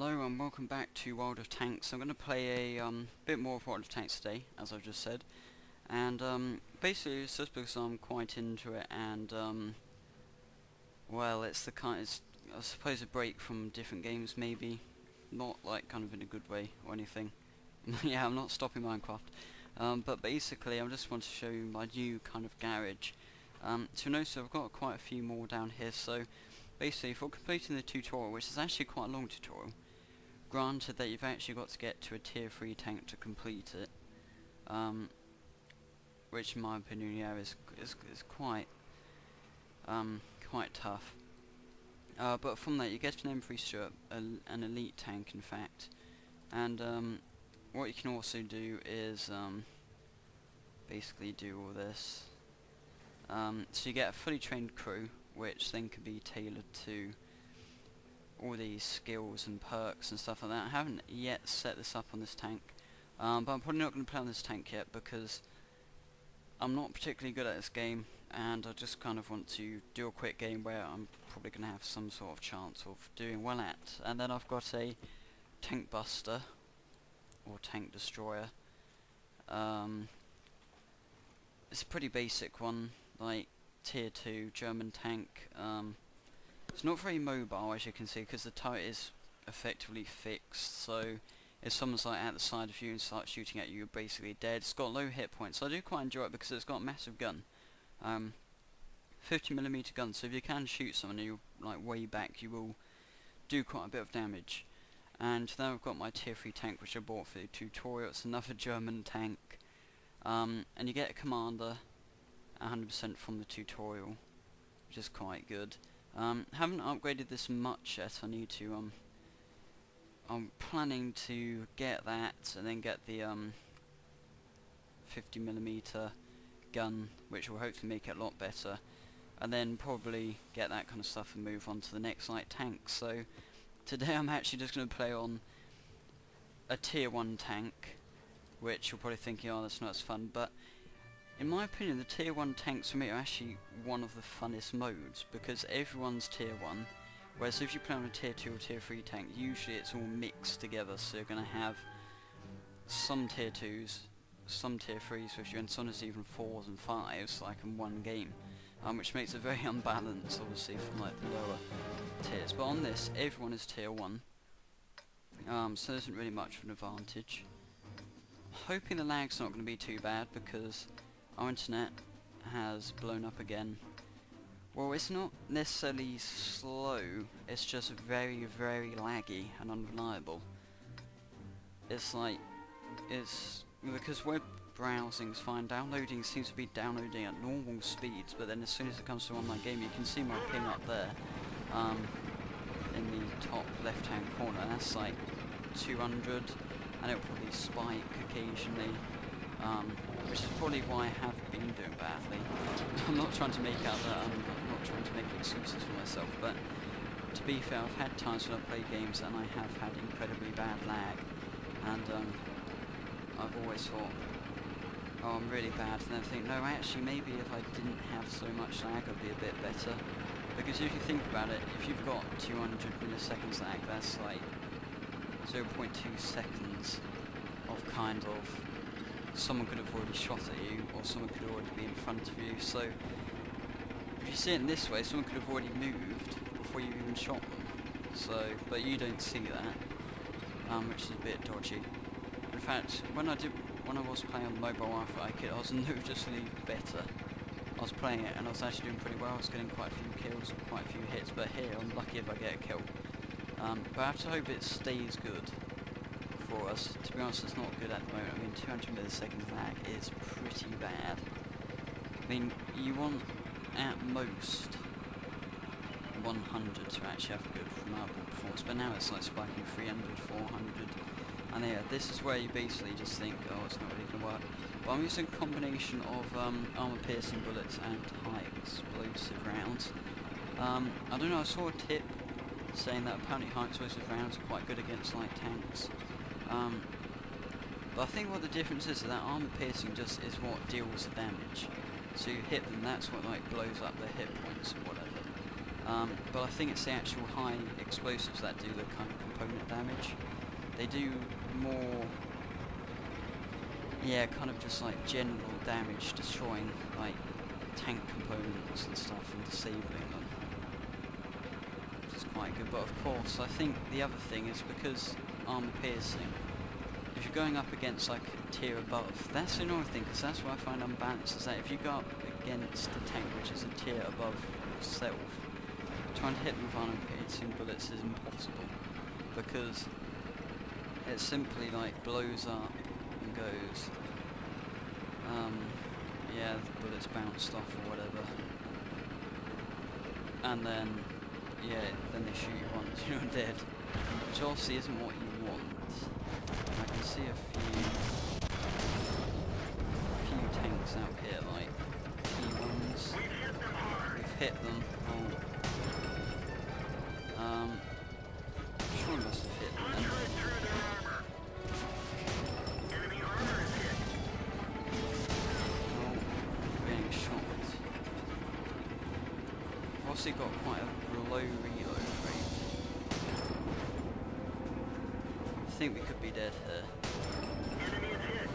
Hello and welcome back to World of Tanks. I'm going to play a bit more of World of Tanks today, as I've just said. And basically it's just because I'm quite into it, and well, it's the kind, it's I suppose a break from different games, maybe. Not like kind of in a good way or anything. Yeah, I'm not stopping Minecraft. But basically I just want to show you my new kind of garage. So notice I've got quite a few more down here, so basically for completing the tutorial, which is actually quite a long tutorial, granted that you've actually got to get to a tier 3 tank to complete it, which in my opinion, yeah, is quite quite tough. But from that you get an M3 strip, an elite tank in fact, and what you can also do is basically do all this. So you get a fully trained crew, which then can be tailored to all these skills and perks and stuff like that. I haven't yet set this up on this tank, but I'm probably not going to play on this tank yet because I'm not particularly good at this game, and I just kind of want to do a quick game where I'm probably going to have some sort of chance of doing well at. And then I've got a tank buster or tank destroyer. It's a pretty basic one, like tier 2 German tank. It's not very mobile, as you can see, because the turret is effectively fixed, so if someone's like at the side of you and starts shooting at you, you're basically dead. It's got low hit points, so I do quite enjoy it because it's got a massive gun. 50mm gun, so if you can shoot someone and you're like way back, you will do quite a bit of damage. And then I've got my tier 3 tank, which I bought for the tutorial. It's another German tank, and you get a commander 100% from the tutorial, which is quite good. Haven't upgraded this much yet. I need to. I'm planning to get that and then get the 50mm gun, which will hopefully make it a lot better, and then probably get that kind of stuff and move on to the next light tank. So today I'm actually just going to play on a tier 1 tank, which you're probably thinking, oh, that's not as fun, but in my opinion, the tier 1 tanks for me are actually one of the funnest modes, because everyone's tier 1, whereas if you play on a tier 2 or tier 3 tank, usually it's all mixed together, so you're going to have some tier 2s, some tier 3s with you, and sometimes even 4s and 5s, like in one game, which makes it very unbalanced, obviously, from like the lower tiers. But on this, everyone is tier 1, so there isn't really much of an advantage. Hoping the lag's not going to be too bad, because our internet has blown up again. Well, it's not necessarily slow, it's just very, very laggy and unreliable. It's like, it's because web browsing's fine, downloading seems to be downloading at normal speeds, but then as soon as it comes to online game, you can see my ping up there, in the top left hand corner. That's like 200, and it'll probably spike occasionally. Which is probably why I have been doing badly. I'm not trying to make out that I'm not trying to make excuses for myself, but to be fair, I've had times when I've played games and I have had incredibly bad lag, and I've always thought, oh, I'm really bad, and then think, no, actually maybe if I didn't have so much lag I'd be a bit better. Because if you think about it, if you've got 200 milliseconds lag, that's like 0.2 seconds of kind of someone could have already shot at you, or someone could already be in front of you. So if you see it in this way, someone could have already moved before you even shot them. So, but you don't see that, which is a bit dodgy. In fact, when I was playing on the mobile Wi-Fi kit, I was noticeably better. I was playing it and I was actually doing pretty well. I was getting quite a few kills, quite a few hits. But here, I'm lucky if I get a kill. But I have to hope it stays good for us. To be honest, it's not good at the moment. I mean, 200 milliseconds lag is pretty bad. I mean, you want at most 100 to actually have a good reliable performance, but now it's like spiking 300, 400, and yeah, this is where you basically just think, oh, it's not really going to work. But I'm using a combination of armor-piercing bullets and high-explosive rounds. I don't know, I saw a tip saying that apparently high-explosive rounds are quite good against light tanks. But I think what the difference is that armor piercing just is what deals the damage. So you hit them, that's what like blows up their hit points or whatever. But I think it's the actual high explosives that do the kind of component damage. They do more, yeah, kind of just like general damage, destroying like tank components and stuff and disabling them, which is quite good. But of course, I think the other thing is because armor piercing, if you're going up against like a tier above, that's the annoying thing, because that's what I find unbalanced, is that if you go up against a tank which is a tier above yourself, trying to hit them with armor piercing bullets is impossible, because it simply like blows up and goes, yeah, the bullets bounced off or whatever, and then, yeah, then they shoot you once you're dead, which obviously isn't what you want. I can see a few tanks out here, like T1s. We've hit them. Oh. Sure we must have hit them. Oh, being shot. I've also got quite a low reload rate. I think we could be dead here. Enemy is hit.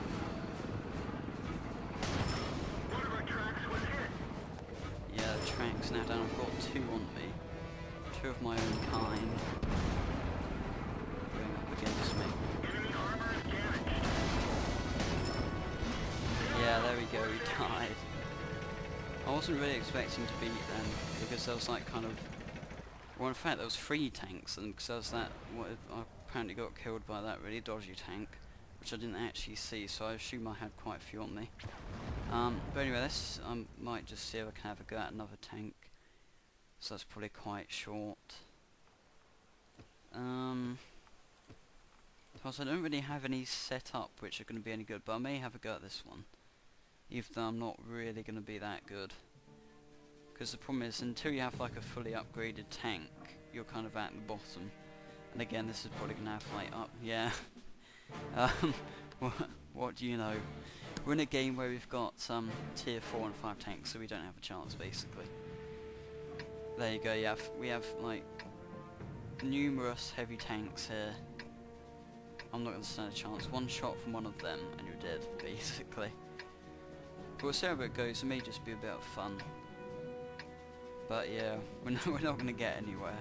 One of our tracks was hit. Yeah, the track's now down. I've got two on me. Two of my own kind. Going up against me. Enemy armor is damaged. Yeah, there we go, he died. I wasn't really expecting to beat them, because there was like kind of... Well, in fact, there was 3 tanks, and because there was that... I apparently got killed by that really dodgy tank, which I didn't actually see, so I assume I had quite a few on me. But anyway, this might just see if I can have a go at another tank. So that's probably quite short. Because I don't really have any set up which are going to be any good, but I may have a go at this one, even though I'm not really going to be that good. Because the problem is, until you have like a fully upgraded tank, you're kind of at the bottom. And again, this is probably going to have like up, yeah. What do you know? We're in a game where we've got tier 4 and 5 tanks, so we don't have a chance basically. There you go, yeah, we have like numerous heavy tanks here. I'm not going to stand a chance. One shot from one of them and you're dead, basically. But we'll see how it goes. It may just be a bit of fun. But yeah, we're not going to get anywhere.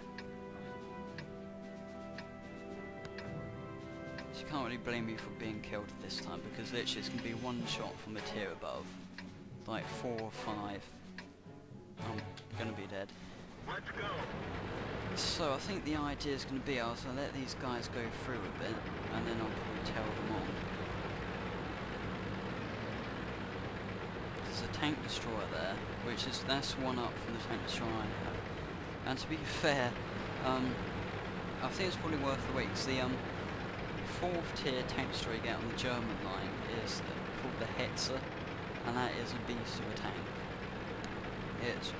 So you can't really blame me for being killed this time, because literally it's going to be one shot from a tier above. Like 4 or 5. I'm going to be dead. Let's go. So I think the idea is going to be I'll let these guys go through a bit, and then I'll probably tail them on. There's a tank destroyer there, that's one up from the tank destroyer I have. And to be fair, I think it's probably worth the wait, because the 4th tier tank destroyer you get on the German line is called the Hetzer, and that is a beast of a tank. It's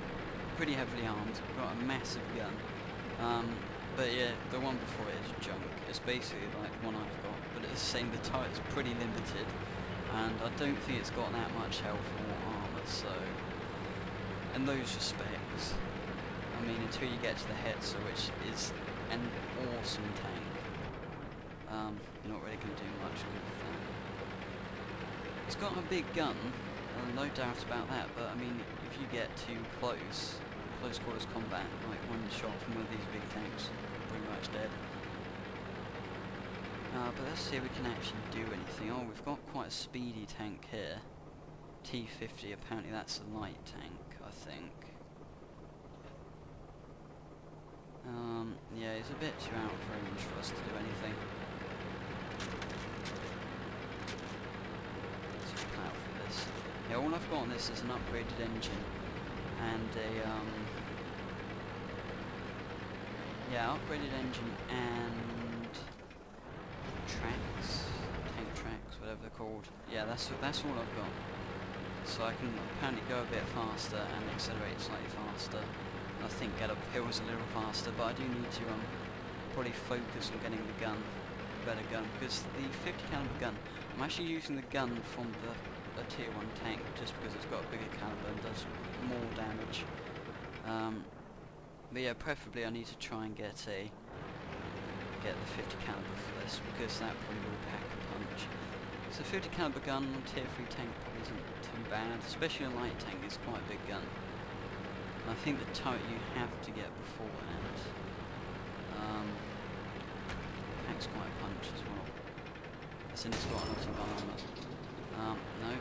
pretty heavily armed, got a massive gun. But yeah, the one before it is junk. It's basically like one I've got, but it's saying the turret's pretty limited, and I don't think it's got that much health or armor, so... In those respects, I mean, until you get to the Hetzer, which is an awesome tank, you're not really going to do much with that. It's got a big gun, no doubt about that, but I mean, if you get too close quarters combat, like one shot from one of these big tanks, pretty much dead. But let's see if we can actually do anything. Oh, we've got quite a speedy tank here. T50, apparently that's a light tank, I think. Yeah, he's a bit too out of range for us to do anything. Let's just plan out for this. Yeah, all I've got on this is an upgraded engine and a upgraded engine and tracks, tank tracks, whatever they're called. Yeah, that's all I've got. So I can apparently go a bit faster and accelerate slightly faster. I think get up hills a little faster, but I do need to probably focus on getting the gun, better gun, because the 50 caliber gun, I'm actually using the gun from a tier 1 tank just because it's got a bigger caliber and does more damage. But yeah, preferably I need to try and get a get the 50 caliber for this, because that probably will pack a punch. So 50 caliber gun on tier 3 tank probably isn't too bad, especially a light tank is quite a big gun. And I think the turret you have to get beforehand. Packs quite a punch as well. As in it's got a lot of armour. No,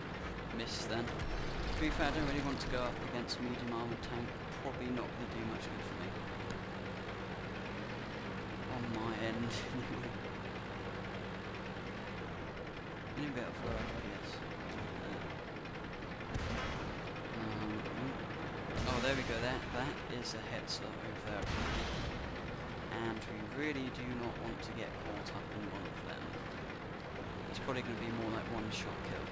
missed then. To be fair, I don't really want to go up against a medium armoured tank. Probably not going to do much good for me. On my end. Any bit of work, I guess. Oh, there we go. That is a headset over there. And we really do not want to get caught up in one of them. It's probably going to be more like one shot kill.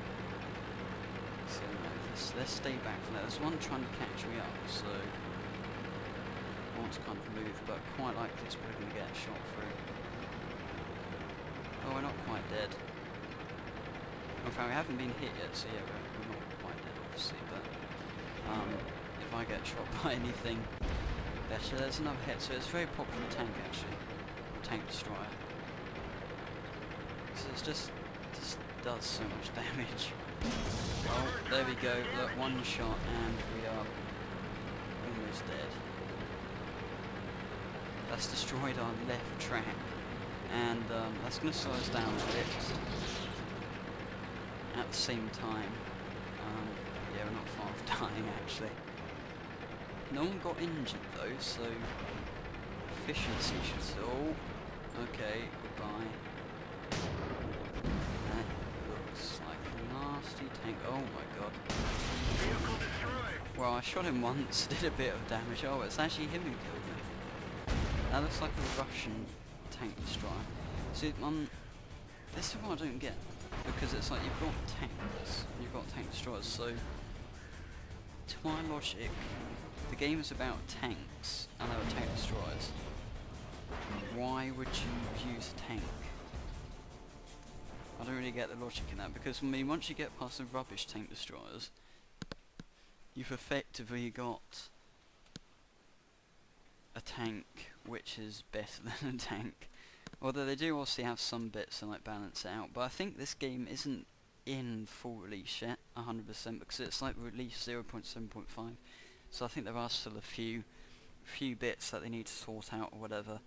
So no, let's stay back from that. There's one trying to catch me up, so I want to kind of move, but quite likely it's probably going to get shot through. Oh, we're not quite dead. In fact, we haven't been hit yet, so yeah, we're not quite dead, obviously, but if I get shot by anything better, there's another hit, so it's a very popular tank, actually. Tank Destroyer. So it's just does so much damage. Well, there we go, look, one shot, and we are almost dead. That's destroyed our left track, and that's going to slow us down a bit. At the same time, yeah, we're not far off dying actually. No one got injured though, so efficiency should still. Okay, goodbye. That looks like a nasty tank. Oh my god. Vehicle destroyed. Well, I shot him once, did a bit of damage. Oh, it's actually him who killed me. That looks like a Russian tank destroyer. See, this is what I don't get. Because it's like you've got tanks, you've got tank destroyers, so to my logic, the game is about tanks and there are tank destroyers. Why would you use a tank? I don't really get the logic in that, because I mean, once you get past the rubbish tank destroyers, you've effectively got a tank which is better than a tank. Although they do also have some bits that like balance it out, but I think this game isn't in full release yet, 100%, because it's like release 0.7.5, so I think there are still a few bits that they need to sort out or whatever.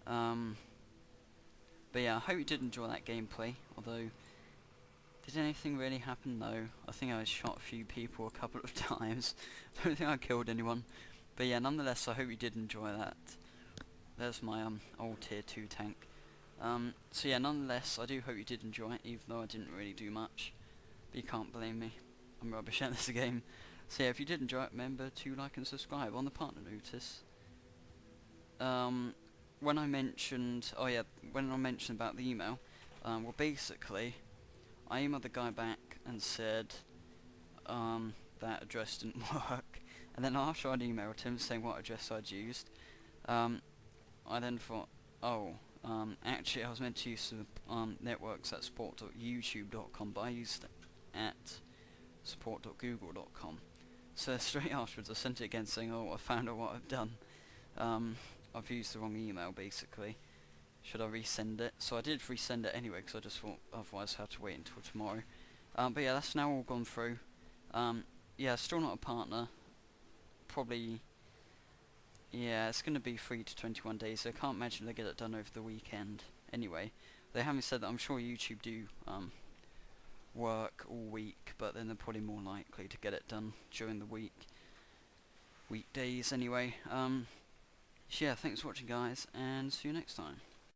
But yeah, I hope you did enjoy that gameplay, although, did anything really happen? No. I think I shot a few people a couple of times. I don't think I killed anyone, but yeah, nonetheless, I hope you did enjoy that. There's my old tier 2 tank. So yeah, nonetheless, I do hope you did enjoy it, even though I didn't really do much. But you can't blame me. I'm rubbish at this game. So yeah, if you did enjoy it, remember to like and subscribe on the partner notice. When I mentioned, about the email, well basically, I emailed the guy back and said that address didn't work. And then after I'd emailed him saying what address I'd used, I then thought, oh, actually I was meant to use the networks at support.youtube.com, but I used it at support.google.com. So straight afterwards I sent it again saying, oh, I found out what I've done. I've used the wrong email basically. Should I resend it? So I did resend it anyway, because I just thought otherwise I had to wait until tomorrow. But yeah, that's now all gone through. Yeah, still not a partner. Probably, yeah, it's going to be 3 to 21 days, so I can't imagine they get it done over the weekend. Anyway, they haven't said that. I'm sure YouTube do work all week, but then they're probably more likely to get it done during the weekdays anyway. So yeah, thanks for watching guys, and see you next time.